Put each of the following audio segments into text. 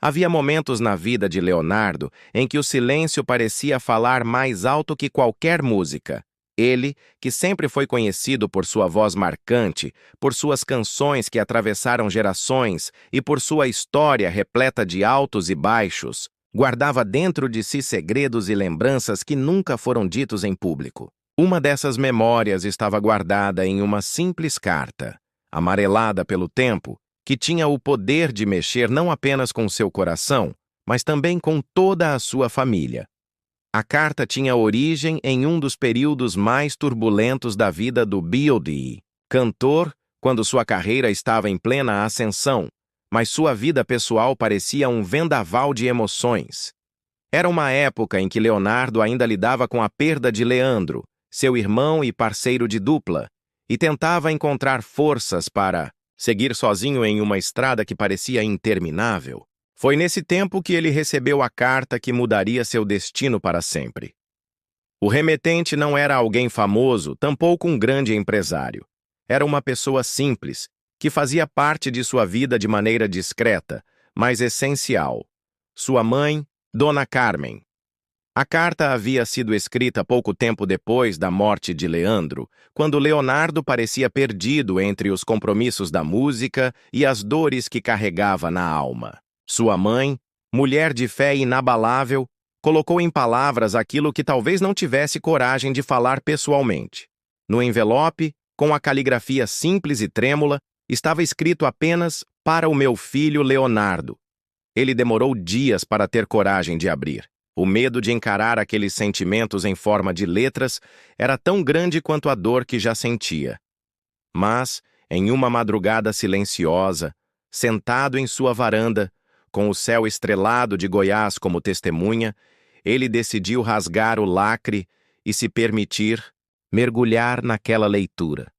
Havia momentos na vida de Leonardo em que o silêncio parecia falar mais alto que qualquer música. Ele, que sempre foi conhecido por sua voz marcante, por suas canções que atravessaram gerações e por sua história repleta de altos e baixos, guardava dentro de si segredos e lembranças que nunca foram ditos em público. Uma dessas memórias estava guardada em uma simples carta, amarelada pelo tempo, que tinha o poder de mexer não apenas com seu coração, mas também com toda a sua família. A carta tinha origem em um dos períodos mais turbulentos da vida do B.O.D., cantor, quando sua carreira estava em plena ascensão, mas sua vida pessoal parecia um vendaval de emoções. Era uma época em que Leonardo ainda lidava com a perda de Leandro, seu irmão e parceiro de dupla, e tentava encontrar forças para seguir sozinho em uma estrada que parecia interminável. Foi nesse tempo que ele recebeu a carta que mudaria seu destino para sempre. O remetente não era alguém famoso, tampouco um grande empresário. Era uma pessoa simples, que fazia parte de sua vida de maneira discreta, mas essencial. Sua mãe, Dona Carmen. A carta havia sido escrita pouco tempo depois da morte de Leandro, quando Leonardo parecia perdido entre os compromissos da música e as dores que carregava na alma. Sua mãe, mulher de fé inabalável, colocou em palavras aquilo que talvez não tivesse coragem de falar pessoalmente. No envelope, com a caligrafia simples e trêmula, estava escrito apenas "Para o meu filho Leonardo". Ele demorou dias para ter coragem de abrir. O medo de encarar aqueles sentimentos em forma de letras era tão grande quanto a dor que já sentia. Mas, em uma madrugada silenciosa, sentado em sua varanda, com o céu estrelado de Goiás como testemunha, ele decidiu rasgar o lacre e se permitir mergulhar naquela leitura.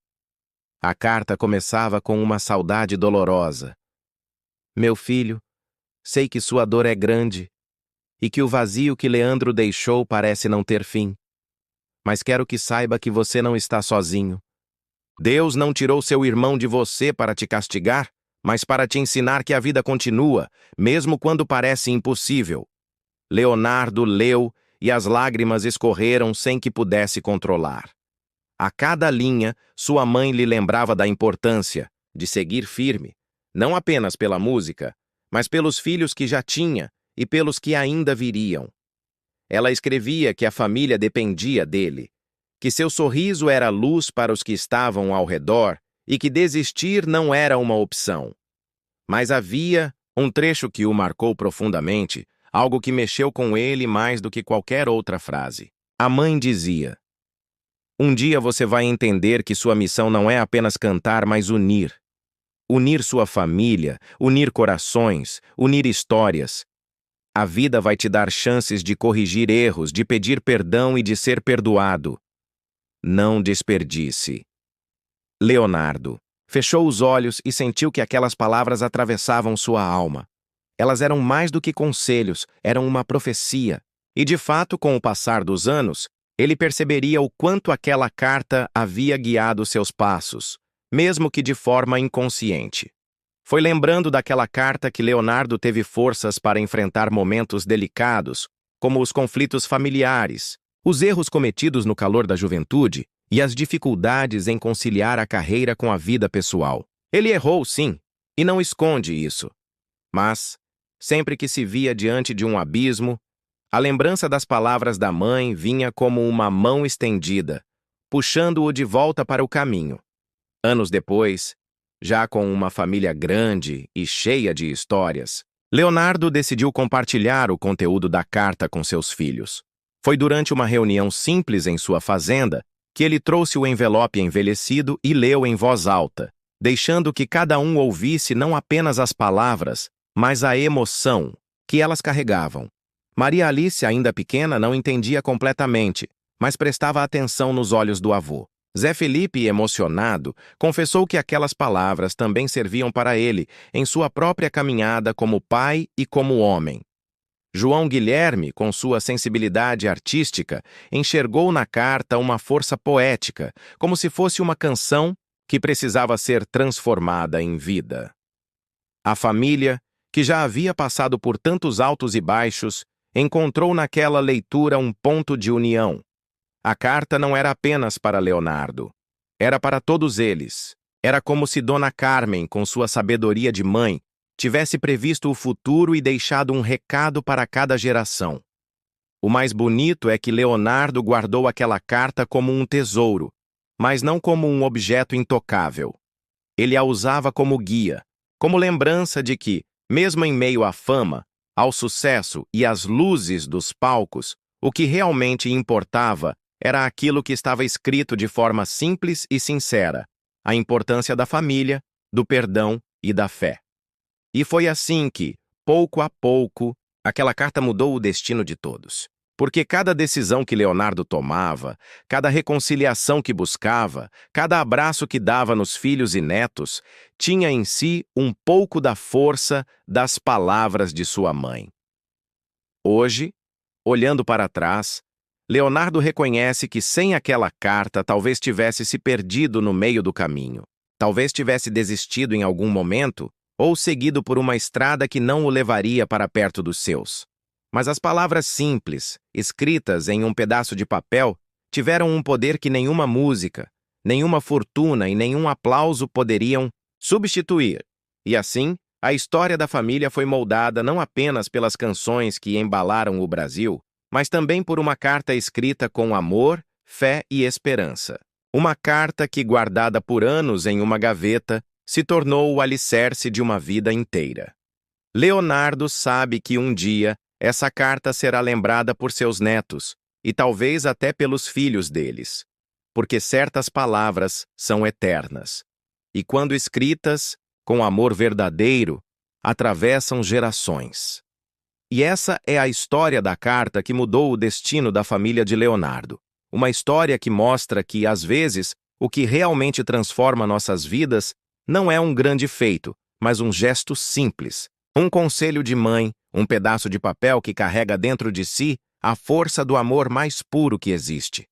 A carta começava com uma saudade dolorosa. Meu filho, sei que sua dor é grande e que o vazio que Leandro deixou parece não ter fim. Mas quero que saiba que você não está sozinho. Deus não tirou seu irmão de você para te castigar, mas para te ensinar que a vida continua, mesmo quando parece impossível. Leonardo leu e as lágrimas escorreram sem que pudesse controlar. A cada linha, sua mãe lhe lembrava da importância de seguir firme, não apenas pela música, mas pelos filhos que já tinha e pelos que ainda viriam. Ela escrevia que a família dependia dele, que seu sorriso era luz para os que estavam ao redor e que desistir não era uma opção. Mas havia um trecho que o marcou profundamente, algo que mexeu com ele mais do que qualquer outra frase. A mãe dizia: um dia você vai entender que sua missão não é apenas cantar, mas unir. Unir sua família, unir corações, unir histórias. A vida vai te dar chances de corrigir erros, de pedir perdão e de ser perdoado. Não desperdice. Leonardo fechou os olhos e sentiu que aquelas palavras atravessavam sua alma. Elas eram mais do que conselhos, eram uma profecia. E de fato, com o passar dos anos, ele perceberia o quanto aquela carta havia guiado seus passos, mesmo que de forma inconsciente. Foi lembrando daquela carta que Leonardo teve forças para enfrentar momentos delicados, como os conflitos familiares, os erros cometidos no calor da juventude e as dificuldades em conciliar a carreira com a vida pessoal. Ele errou, sim, e não esconde isso. Mas, sempre que se via diante de um abismo, a lembrança das palavras da mãe vinha como uma mão estendida, puxando-o de volta para o caminho. Anos depois, já com uma família grande e cheia de histórias, Leonardo decidiu compartilhar o conteúdo da carta com seus filhos. Foi durante uma reunião simples em sua fazenda que ele trouxe o envelope envelhecido e leu em voz alta, deixando que cada um ouvisse não apenas as palavras, mas a emoção que elas carregavam. Maria Alice, ainda pequena, não entendia completamente, mas prestava atenção nos olhos do avô. Zé Felipe, emocionado, confessou que aquelas palavras também serviam para ele em sua própria caminhada como pai e como homem. João Guilherme, com sua sensibilidade artística, enxergou na carta uma força poética, como se fosse uma canção que precisava ser transformada em vida. A família, que já havia passado por tantos altos e baixos, encontrou naquela leitura um ponto de união. A carta não era apenas para Leonardo. Era para todos eles. Era como se Dona Carmen, com sua sabedoria de mãe, tivesse previsto o futuro e deixado um recado para cada geração. O mais bonito é que Leonardo guardou aquela carta como um tesouro, mas não como um objeto intocável. Ele a usava como guia, como lembrança de que, mesmo em meio à fama, ao sucesso e às luzes dos palcos, o que realmente importava era aquilo que estava escrito de forma simples e sincera: a importância da família, do perdão e da fé. E foi assim que, pouco a pouco, aquela carta mudou o destino de todos. Porque cada decisão que Leonardo tomava, cada reconciliação que buscava, cada abraço que dava nos filhos e netos, tinha em si um pouco da força das palavras de sua mãe. Hoje, olhando para trás, Leonardo reconhece que sem aquela carta talvez tivesse se perdido no meio do caminho. Talvez tivesse desistido em algum momento ou seguido por uma estrada que não o levaria para perto dos seus. Mas as palavras simples, escritas em um pedaço de papel, tiveram um poder que nenhuma música, nenhuma fortuna e nenhum aplauso poderiam substituir. E assim, a história da família foi moldada não apenas pelas canções que embalaram o Brasil, mas também por uma carta escrita com amor, fé e esperança. Uma carta que, guardada por anos em uma gaveta, se tornou o alicerce de uma vida inteira. Leonardo sabe que um dia essa carta será lembrada por seus netos e talvez até pelos filhos deles, porque certas palavras são eternas e, quando escritas com amor verdadeiro, atravessam gerações. E essa é a história da carta que mudou o destino da família de Leonardo. Uma história que mostra que, às vezes, o que realmente transforma nossas vidas não é um grande feito, mas um gesto simples, um conselho de mãe, um pedaço de papel que carrega dentro de si a força do amor mais puro que existe.